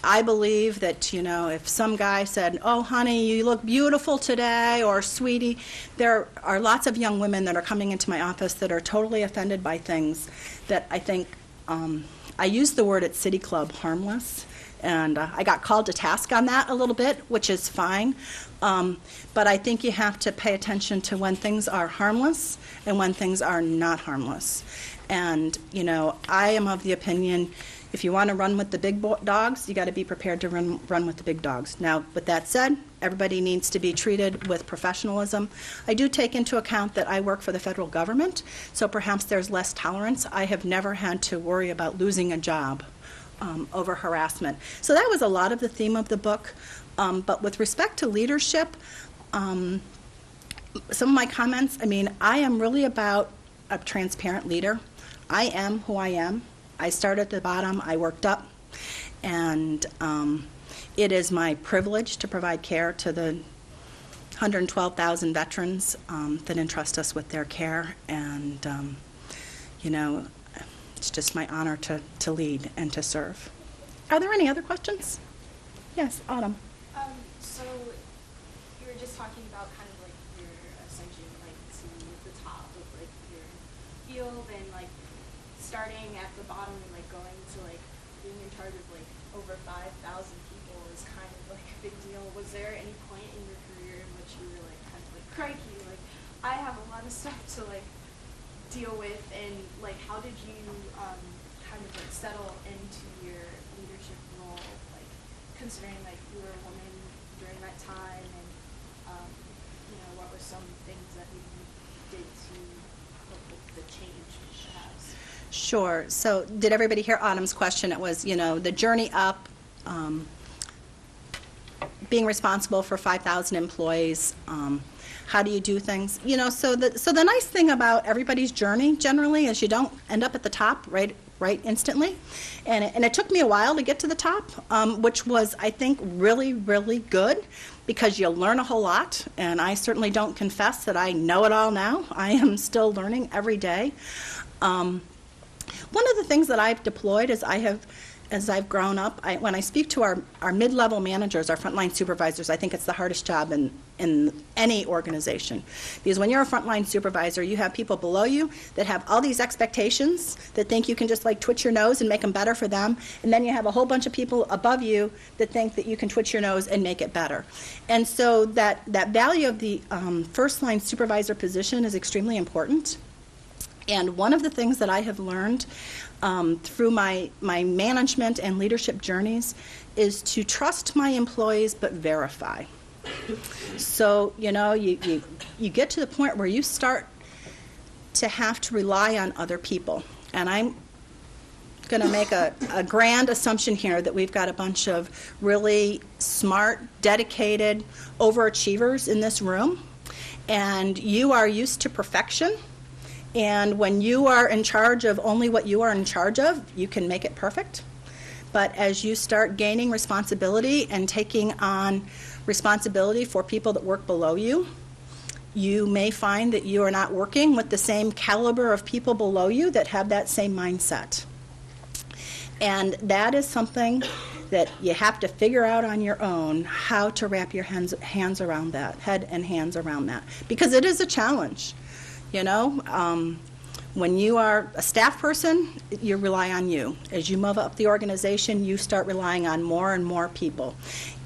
S11: I believe that, you know, if some guy said, "Oh, honey, you look beautiful today," or "Sweetie," there are lots of young women that are coming into my office that are totally offended by things that I think, I used the word at City Club, harmless, and I got called to task on that a little bit, which is fine. But I think you have to pay attention to when things are harmless and when things are not harmless. And, you know, I am of the opinion, if you want to run with the big dogs, you got to be prepared to run with the big dogs. Now, with that said, everybody needs to be treated with professionalism. I do take into account that I work for the federal government, so perhaps there's less tolerance. I have never had to worry about losing a job over harassment. So that was a lot of the theme of the book. But with respect to leadership, some of my comments, I mean, I am really about a transparent leader. I am who I am. I started at the bottom, I worked up, and it is my privilege to provide care to the 112,000 veterans that entrust us with their care, and you know, it's just my honor to lead and to serve. Are there any other questions? Yes, Autumn.
S3: So you were just talking about kind of like your ascension, like to the top of like your field, and like starting at the bottom and like going to like being in charge of like over 5,000 people is kind of like a big deal. Was there any point in your career in which you were like kind of like, crikey, like I have a lot of stuff to like deal with, and like how did you kind of like settle into your leadership role, like considering like you were a woman during that time, and you know, what were some things that you did to help with the change perhaps?
S11: Sure. So did everybody hear Autumn's question? It was, you know, the journey up, being responsible for 5,000 employees, how do you do things? You know, so the nice thing about everybody's journey generally is you don't end up at the top right instantly. And it took me a while to get to the top, which was, I think, really, really good, because you learn a whole lot. And I certainly don't confess that I know it all now. I am still learning every day. One of the things that I've deployed is as I've grown up, when I speak to our mid-level managers, our frontline supervisors, I think it's the hardest job in any organization. Because when you're a frontline supervisor, you have people below you that have all these expectations, that think you can just like twitch your nose and make them better for them. And then you have a whole bunch of people above you that think that you can twitch your nose and make it better. And so that value of the first-line supervisor position is extremely important. And one of the things that I have learned through my management and leadership journeys is to trust my employees but verify. So, you know, you get to the point where you start to have to rely on other people. And I'm going to make a grand assumption here that we've got a bunch of really smart, dedicated overachievers in this room. And you are used to perfection. And when you are in charge of only what you are in charge of, you can make it perfect. But as you start gaining responsibility and taking on responsibility for people that work below you, you may find that you are not working with the same caliber of people below you that have that same mindset. And that is something that you have to figure out on your own, how to wrap your hands around that, head and hands around that. Because it is a challenge. You know, when you are a staff person, you rely on you. As you move up the organization, you start relying on more and more people.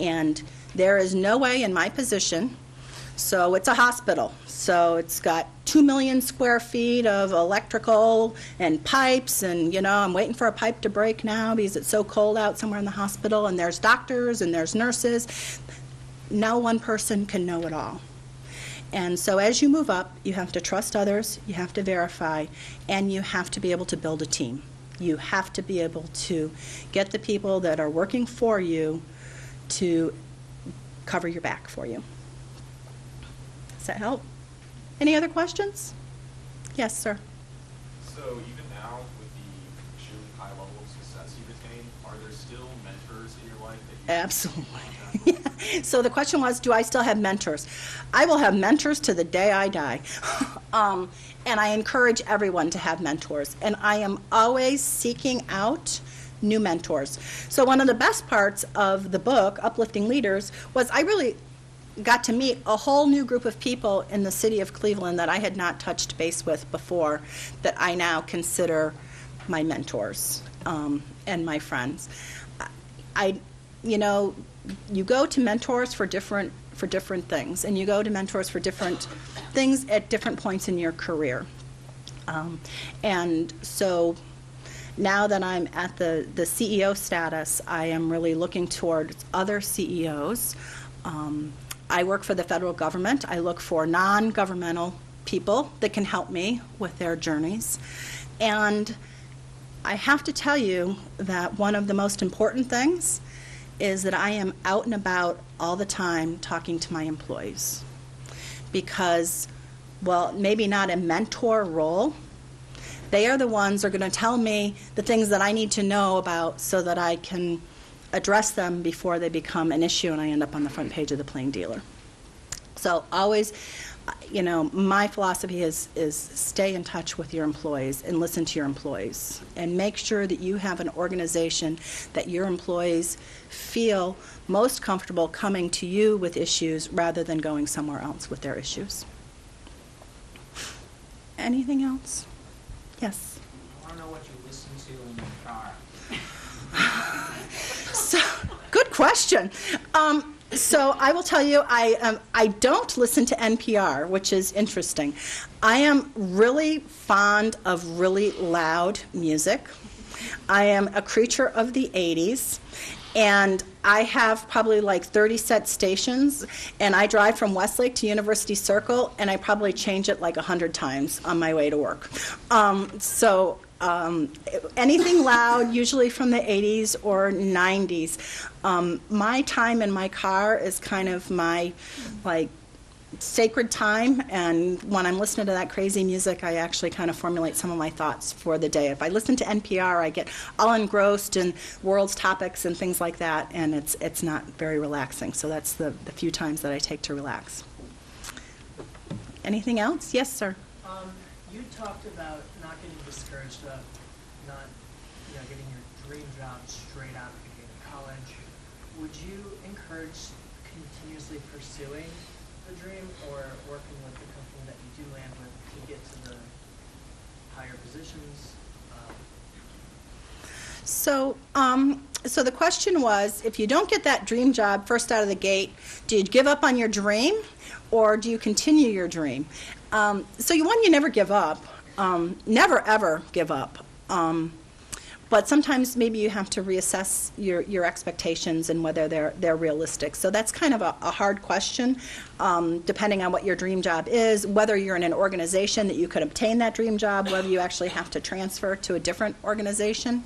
S11: And there is no way in my position, so it's a hospital. So it's got 2 million square feet of electrical and pipes, and, you know, I'm waiting for a pipe to break now because it's so cold out somewhere in the hospital, and there's doctors and there's nurses. No one person can know it all. And so as you move up, you have to trust others, you have to verify, and you have to be able to build a team. You have to be able to get the people that are working for you to cover your back for you. Does that help? Any other questions? Yes, sir.
S12: So even now, with the extremely high level of success you've attained, are there still mentors in your life that you
S11: Absolutely. So the question was, do I still have mentors? I will have mentors to the day I die. And I encourage everyone to have mentors. And I am always seeking out new mentors. So one of the best parts of the book, Uplifting Leaders, was I really got to meet a whole new group of people in the city of Cleveland that I had not touched base with before, that I now consider my mentors and my friends. You go to mentors for different things, and you go to mentors for different things at different points in your career. And so now that I'm at the CEO status, I am really looking towards other CEOs. I work for the federal government. I look for non-governmental people that can help me with their journeys. And I have to tell you that one of the most important things is that I am out and about all the time talking to my employees. Because, well, maybe not a mentor role, they are the ones who are going to tell me the things that I need to know about so that I can address them before they become an issue and I end up on the front page of the Plain Dealer. So always, my philosophy is stay in touch with your employees and listen to your employees and make sure that you have an organization that your employees feel most comfortable coming to you with issues rather than going somewhere else with their issues. Anything else? Yes.
S6: I want to know what you listen to in your car.
S11: So, good question. So I will tell you, I don't listen to NPR, which is interesting. I am really fond of really loud music. I am a creature of the 80s. And I have probably like 30 set stations, and I drive from Westlake to University Circle, and I probably change it like 100 times on my way to work. Anything loud, usually from the 80s or 90s. My time in my car is kind of my sacred time, and when I'm listening to that crazy music, I actually kind of formulate some of my thoughts for the day. If I listen to NPR, I get all engrossed in world's topics and things like that, and it's not very relaxing. So that's the few times that I take to relax. Anything else? Yes, sir.
S13: You talked about not getting discouraged of not getting your dream job straight out of the gate of college. Would you encourage continuously pursuing the dream or working with the company that you do land with to get to the higher positions?
S11: So the question was, if you don't get that dream job first out of the gate, do you give up on your dream or do you continue your dream? You never give up. Never, ever give up. But sometimes maybe you have to reassess your expectations and whether they're realistic. So that's kind of a hard question, depending on what your dream job is, whether you're in an organization that you could obtain that dream job, whether you actually have to transfer to a different organization.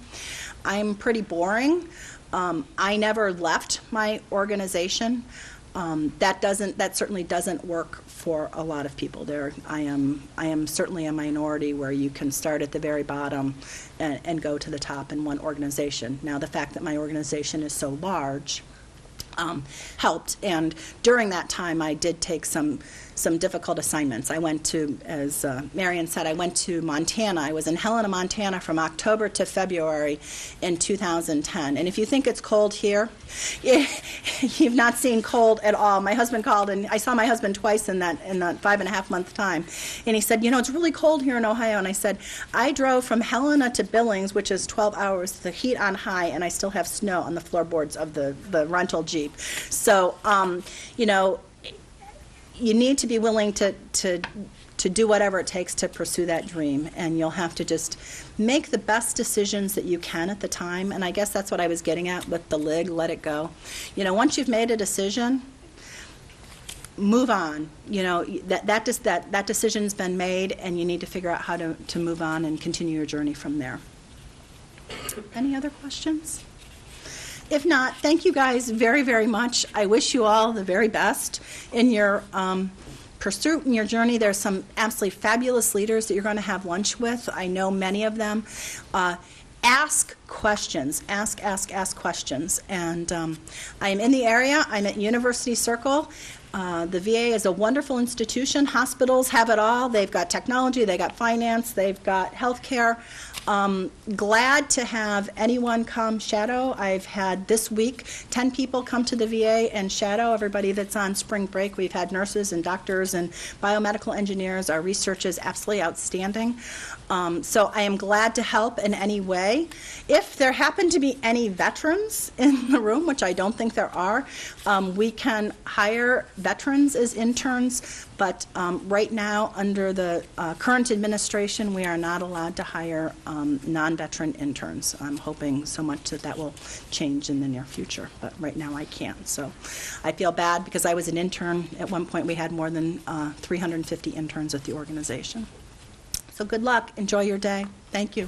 S11: I'm pretty boring. I never left my organization. That certainly doesn't work for a lot of people. I am certainly a minority where you can start at the very bottom and go to the top in one organization. Now, the fact that my organization is so large helped, and during that time I did take some difficult assignments. I went to, as Marion said, I went to Montana. I was in Helena, Montana from October to February in 2010. And if you think it's cold here, you've not seen cold at all. My husband called, and I saw my husband twice in that 5.5 month time. And he said, it's really cold here in Ohio. And I said, I drove from Helena to Billings, which is 12 hours, the heat on high, and I still have snow on the floorboards of the rental Jeep. So, you need to be willing to do whatever it takes to pursue that dream, and you'll have to just make the best decisions that you can at the time. And I guess that's what I was getting at with the LIG, let it go. Once you've made a decision, move on. That decision's been made, and you need to figure out how to move on and continue your journey from there. Any other questions? If not, thank you guys very, very much. I wish you all the very best in your pursue your journey. There's some absolutely fabulous leaders that you're going to have lunch with. I know many of them. Ask questions. Ask questions. And I am in the area. I'm at University Circle. The VA is a wonderful institution. Hospitals have it all. They've got technology, they've got finance, they've got healthcare. Glad to have anyone come shadow. I've had this week 10 people come to the VA and shadow, everybody that's on spring break. We've had nurses and doctors and biomedical engineers. Our research is absolutely outstanding. So I am glad to help in any way. If there happen to be any veterans in the room, which I don't think there are, we can hire veterans as interns, but right now, under the current administration, we are not allowed to hire non-veteran interns. I'm hoping so much that that will change in the near future, but right now I can't. So I feel bad because I was an intern. At one point, we had more than 350 interns at the organization. So good luck. Enjoy your day. Thank you.